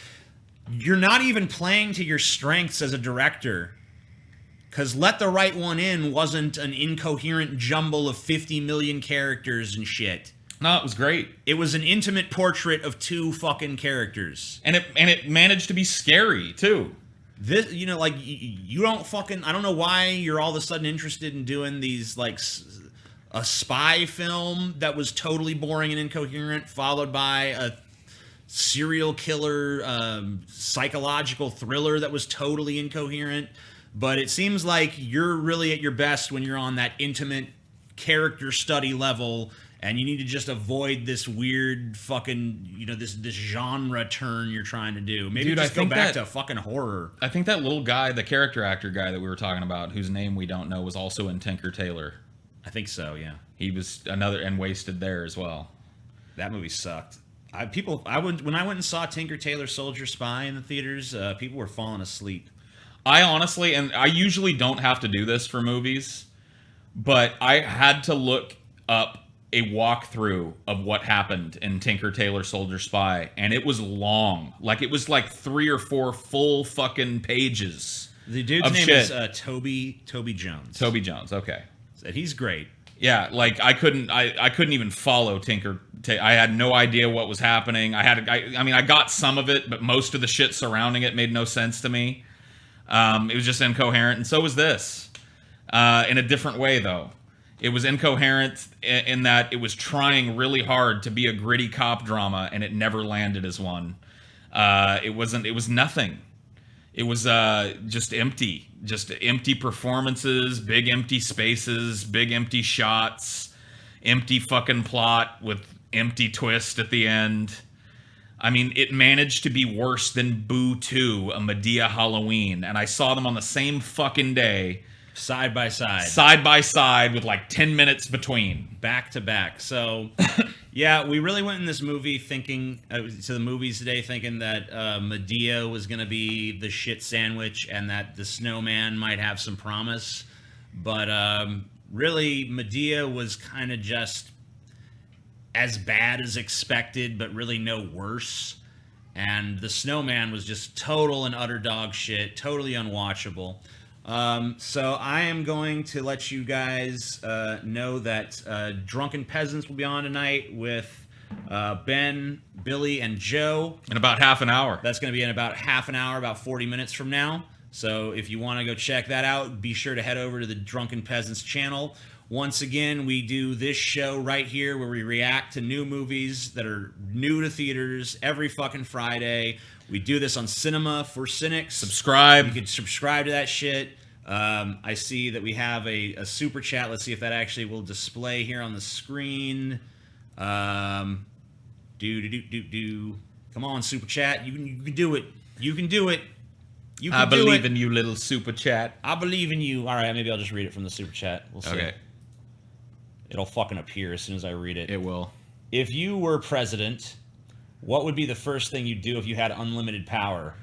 you're not even playing to your strengths as a director. Because Let the Right One In wasn't an incoherent jumble of 50 million characters and shit. No, it was great. It was an intimate portrait of two fucking characters. And it managed to be scary, too. This, you know, like, you don't fucking... I don't know why you're all of a sudden interested in doing these, like, a spy film that was totally boring and incoherent, followed by a serial killer psychological thriller that was totally incoherent. But it seems like you're really at your best when you're on that intimate character study level, and you need to just avoid this weird fucking, you know, this genre turn you're trying to do. Maybe Dude, just I go think back that- to fucking horror. I think that little guy, the character actor guy that we were talking about, whose name we don't know, was also in Tinker Tailor. I think so, yeah. He was another, and wasted there as well. That movie sucked. When I went and saw Tinker Tailor Soldier Spy in the theaters, people were falling asleep. I honestly, and I usually don't have to do this for movies, but I had to look up a walkthrough of what happened in Tinker Tailor Soldier Spy, and it was long. Like, it was like 3 or 4 full fucking pages. The dude's name is Toby Jones. Toby Jones, okay. He's great. Yeah, like, I couldn't even follow I had no idea what was happening. I mean, I got some of it, but most of the shit surrounding it made no sense to me. It was just incoherent, and so was this. In a different way, though. It was incoherent in that it was trying really hard to be a gritty cop drama, and it never landed as one. It was nothing. It was just empty. Just empty performances, big empty spaces, big empty shots, empty fucking plot with empty twist at the end. I mean, it managed to be worse than Boo 2, a Madea Halloween, and I saw them on the same fucking day. Side by side. Side by side with like 10 minutes between. Back to back. So, yeah, we really went in this movie thinking, to the movies today, thinking that Madea was going to be the shit sandwich and that the Snowman might have some promise. But really, Madea was kind of just as bad as expected, but really no worse. And the Snowman was just total and utter dog shit, totally unwatchable. So I am going to let you guys know that Drunken Peasants will be on tonight with Ben, Billy, and Joe. In about half an hour. That's going to be in about half an hour, about 40 minutes from now. So if you want to go check that out, be sure to head over to the Drunken Peasants channel. Once again, we do this show right here where we react to new movies that are new to theaters every fucking Friday. We do this on Cinema for Cynics. Subscribe. You can subscribe to that shit. I see that we have a super chat. Let's see if that actually will display here on the screen. Come on, super chat. You can do it. You can do it. You can I do believe it. in you, little super chat. I believe in you. All right, maybe I'll just read it from the super chat. We'll see. Okay. It'll fucking appear as soon as I read it. It will. If you were president, what would be the first thing you'd do if you had unlimited power?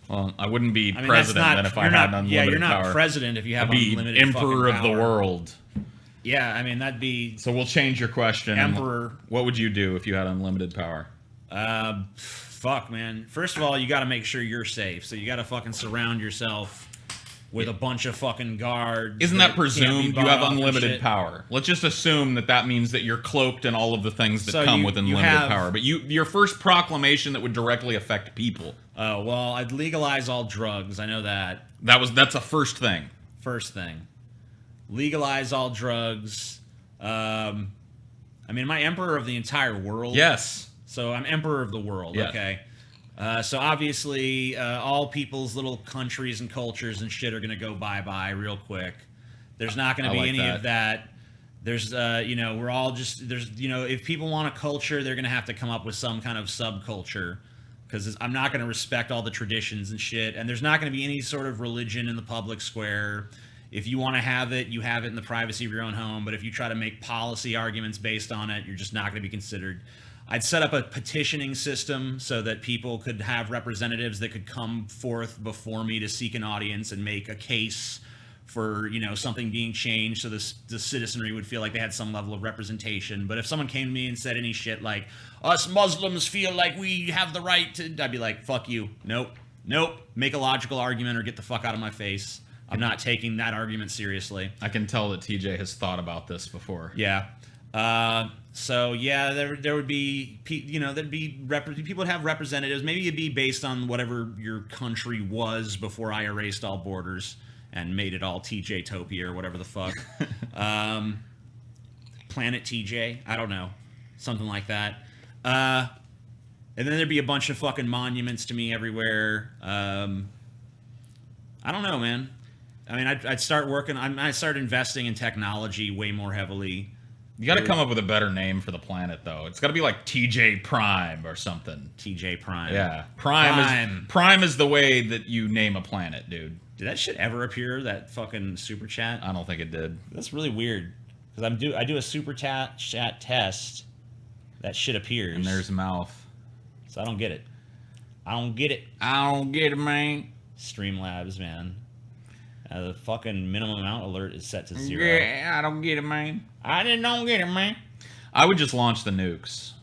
Well, I wouldn't be I mean, president that's not, then if I you're had not, unlimited yeah, you're not power. president if you have I'd be unlimited emperor fucking of the power. world. Yeah, I mean, that'd be So we'll change your question. Emperor. What would you do if you had unlimited power? fuck, man. First of all, you got to make sure you're safe. So you got to fucking surround yourself with a bunch of fucking guards. Isn't that can't be presumed you bought have off and unlimited shit. power? Let's just assume that means that you're cloaked in all of the things that So come you- with you unlimited have- power. But your first proclamation that would directly affect people. Oh, well, I'd legalize all drugs. I know that. That's a first thing. First thing. Legalize all drugs. I mean, am I emperor of the entire world? Yes. So I'm emperor of the world, Yeah. okay? So obviously, all people's little countries and cultures and shit are going to go bye-bye real quick. There's not going to be like any that. of that. There's, we're all just, if people want a culture, they're going to have to come up with some kind of subculture. Because I'm not going to respect all the traditions and shit. And there's not going to be any sort of religion in the public square. If you want to have it, you have it in the privacy of your own home. But if you try to make policy arguments based on it, you're just not going to be considered. I'd set up a petitioning system so that people could have representatives that could come forth before me to seek an audience and make a case for, something being changed so the citizenry would feel like they had some level of representation. But if someone came to me and said any shit like, us Muslims feel like we have the right to, I'd be like, fuck you. Nope. Make a logical argument or get the fuck out of my face. I'm not taking that argument seriously. I can tell that TJ has thought about this before. Yeah. So yeah, there would be, there'd be people would have representatives. Maybe it'd be based on whatever your country was before I erased all borders and made it all TJ-topia or whatever the fuck. Planet TJ, I don't know, something like that. And then there'd be a bunch of fucking monuments to me everywhere. I don't know, man. I mean, I'd start working. I'd start investing in technology way more heavily. You got to come up with a better name for the planet, though. It's got to be like TJ Prime or something. TJ Prime. Yeah, Prime is the way that you name a planet, dude. Did that shit ever appear? That fucking super chat? I don't think it did. That's really weird. Because I do a super chat test. That shit appears. And there's mouth. So I don't get it. I don't get it. Man. Streamlabs, man. The fucking minimum amount alert is set to 0. Yeah, I don't get it, man. I don't get it, man. I would just launch the nukes.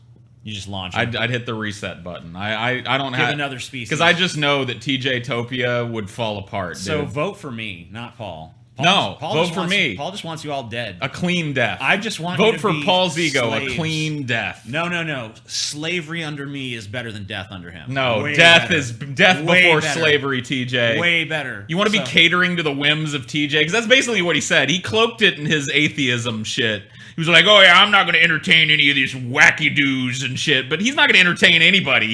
You just launch it. I'd hit the reset button. I don't Give have another species. because I just know that TJ-topia would fall apart. So dude. vote for me, not Paul. Vote for me. Paul just wants you all dead. A clean death. I just want you vote to for be Paul's ego. slaves. A clean death. No. Slavery under me is better than death under him. No, Way death better. is death Way before better. slavery, TJ. Way better. You want to be So- catering to the whims of TJ? Because that's basically what he said. He cloaked it in his atheism shit. He was like, oh yeah, I'm not going to entertain any of these wacky doos and shit. But he's not going to entertain anybody.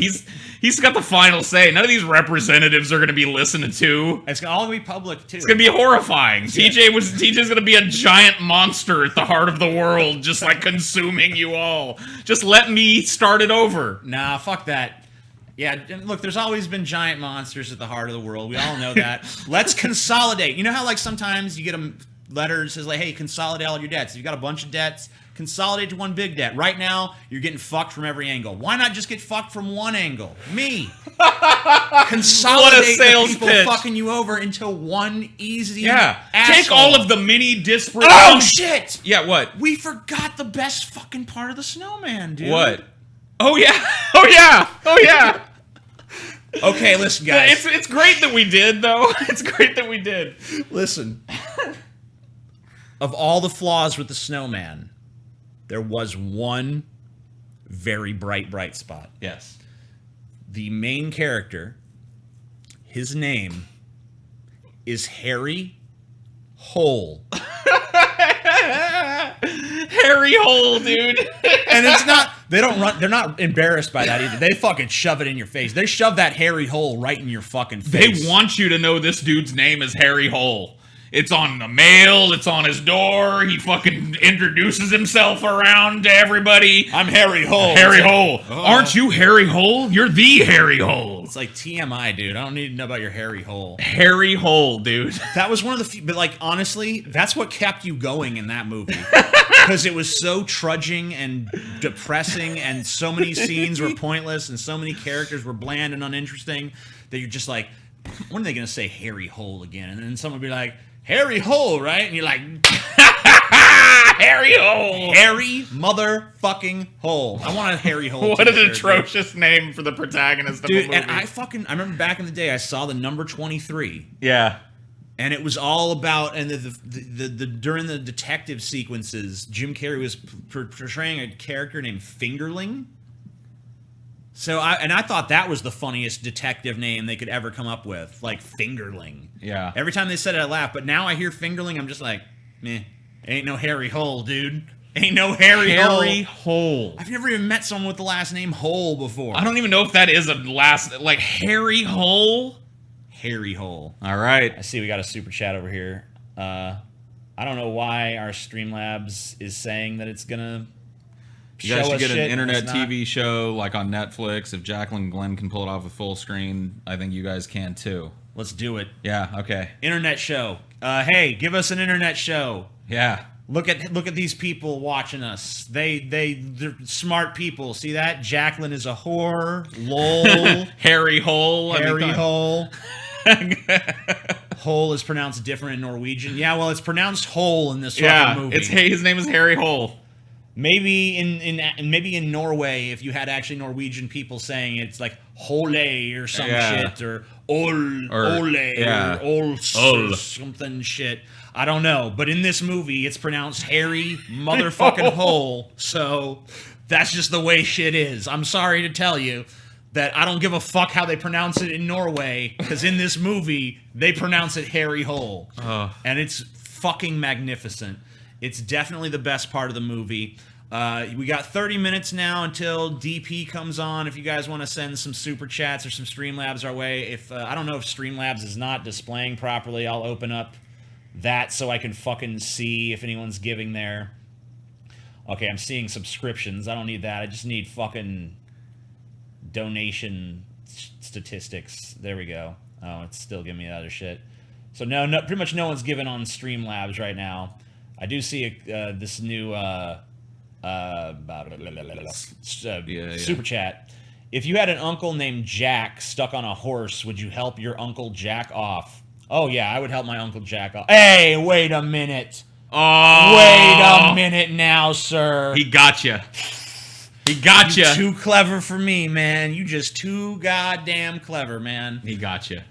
He's got the final say. None of these representatives are going to be listened to. It's all gonna be public too. It's going to be horrifying. TJ's going to be a giant monster at the heart of the world, just like consuming you all. Just let me start it over. Nah, fuck that. Yeah, and look, there's always been giant monsters at the heart of the world. We all know that. Let's consolidate. You know how like sometimes you get a letter that says like, hey, consolidate all your debts. If you've got a bunch of debts, consolidate to one big debt. Right now, you're getting fucked from every angle. Why not just get fucked from one angle? Me. Consolidate the people pitch. fucking you over into one easy Yeah. asshole. Take all of the mini disparate... Oh, shit! Yeah, what? We forgot the best fucking part of the Snowman, dude. What? Oh, yeah. Oh, yeah. Oh, yeah. Okay, listen, guys. It's great that we did, though. It's great that we did. Listen. Of all the flaws with the Snowman, there was one very bright spot. Yes. The main character, his name is Harry Hole. Harry hole, dude. And it's not, they don't run, they're not embarrassed by that either. They fucking shove it in your face. They shove that hairy hole right in your fucking face. They want you to know this dude's name is Harry Hole. It's on the mail. It's on his door. He fucking introduces himself around to everybody. I'm Harry Hole. Harry Hole. Aren't you Harry Hole? You're the Harry Hole. It's like TMI, dude. I don't need to know about your Harry Hole. Harry Hole, dude. That was one of the few, but like, honestly, that's what kept you going in that movie. Because it was so trudging and depressing, and so many scenes were pointless, and so many characters were bland and uninteresting, that you're just like, when are they going to say Harry Hole again? And then someone would be like, Harry Hole, right? And you're like, Harry Hole. Harry motherfucking Hole. I want a Harry Hole. What an atrocious name for the protagonist of a movie. And I remember back in the day, I saw the number 23. Yeah. And it was all about, and the during the detective sequences, Jim Carrey was portraying a character named Fingerling. So I thought that was the funniest detective name they could ever come up with, like Fingerling. Yeah. Every time they said it, I laughed. But now I hear Fingerling, I'm just like, meh. Ain't no Harry Hole, dude. Ain't no Harry Hole. I've never even met someone with the last name Hole before. I don't even know if that is a last, like, Harry Hole. Harry Hole. All right. I see we got a super chat over here. I don't know why our Streamlabs is saying that it's gonna You guys show should us get an shit, internet and it's TV show like on Netflix. If Jacqueline and Glenn can pull it off with full screen, I think you guys can too. Let's do it. Yeah, okay. Internet show. Hey, give us an internet show. Yeah. Look at these people watching us. They're smart people. See that? Jacqueline is a whore. Lol. Harry Hole. Harry Hole. Hole is pronounced different in Norwegian. Yeah, well, it's pronounced hole in this fucking movie. His name is Harry Hole. Maybe in Norway, if you had actually Norwegian people saying it, it's like hole or some shit, or ole or ol something shit. I don't know. But in this movie, it's pronounced Harry motherfucking Hole. So that's just the way shit is. I'm sorry to tell you that I don't give a fuck how they pronounce it in Norway, because in this movie, they pronounce it Harry Hole. And it's fucking magnificent. It's definitely the best part of the movie. We got 30 minutes now until DP comes on. If you guys want to send some super chats or some Streamlabs our way, if I don't know if Streamlabs is not displaying properly, I'll open up that so I can fucking see if anyone's giving there. Okay, I'm seeing subscriptions. I don't need that. I just need fucking donation statistics. There we go. Oh, it's still giving me the other shit. So no, pretty much no one's giving on Streamlabs right now. I do see this new super chat. If you had an uncle named Jack stuck on a horse, would you help your Uncle Jack off? Oh yeah, I would help my Uncle Jack off. Hey, wait a minute. Oh, wait a minute now, sir. He got you. He got you. Too clever for me, man. You just too goddamn clever, man. He got you.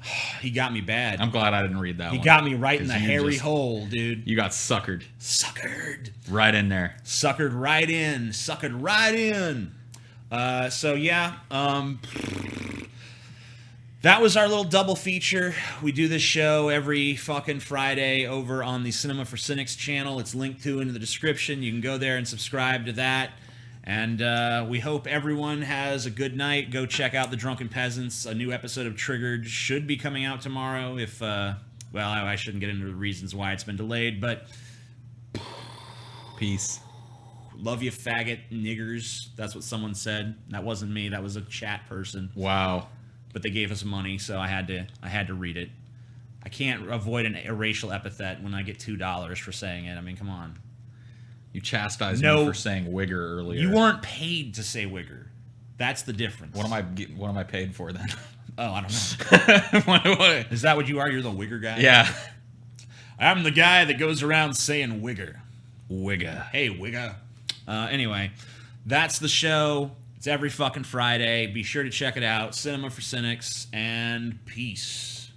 He got me bad. I'm glad I didn't read that one. He got me right in the hairy hole, dude. You got suckered. Suckered. Right in there. Suckered right in. Suckered right in. So yeah, that was our little double feature. We do this show every fucking Friday over on the Cinema for Cynics channel. It's linked to in the description. You can go there and subscribe to that. And we hope everyone has a good night. Go check out The Drunken Peasants. A new episode of Triggered should be coming out tomorrow. If, well, I shouldn't get into the reasons why it's been delayed, but peace. Love you, faggot niggers. That's what someone said. That wasn't me. That was a chat person. Wow. But they gave us money, so I had to read it. I can't avoid a racial epithet when I get $2 for saying it. I mean, come on. You chastised me for saying wigger earlier. You weren't paid to say wigger. That's the difference. What am I paid for then? Oh, I don't know. what? Is that what you are? You're the wigger guy? Yeah. I'm the guy that goes around saying wigger. Wigger. Hey, wigger. Anyway, that's the show. It's every fucking Friday. Be sure to check it out. Cinema for Cynics, and peace.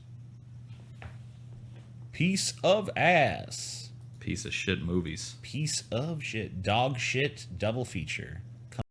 Piece of ass. Piece of shit movies. Piece of shit. Dog shit double feature.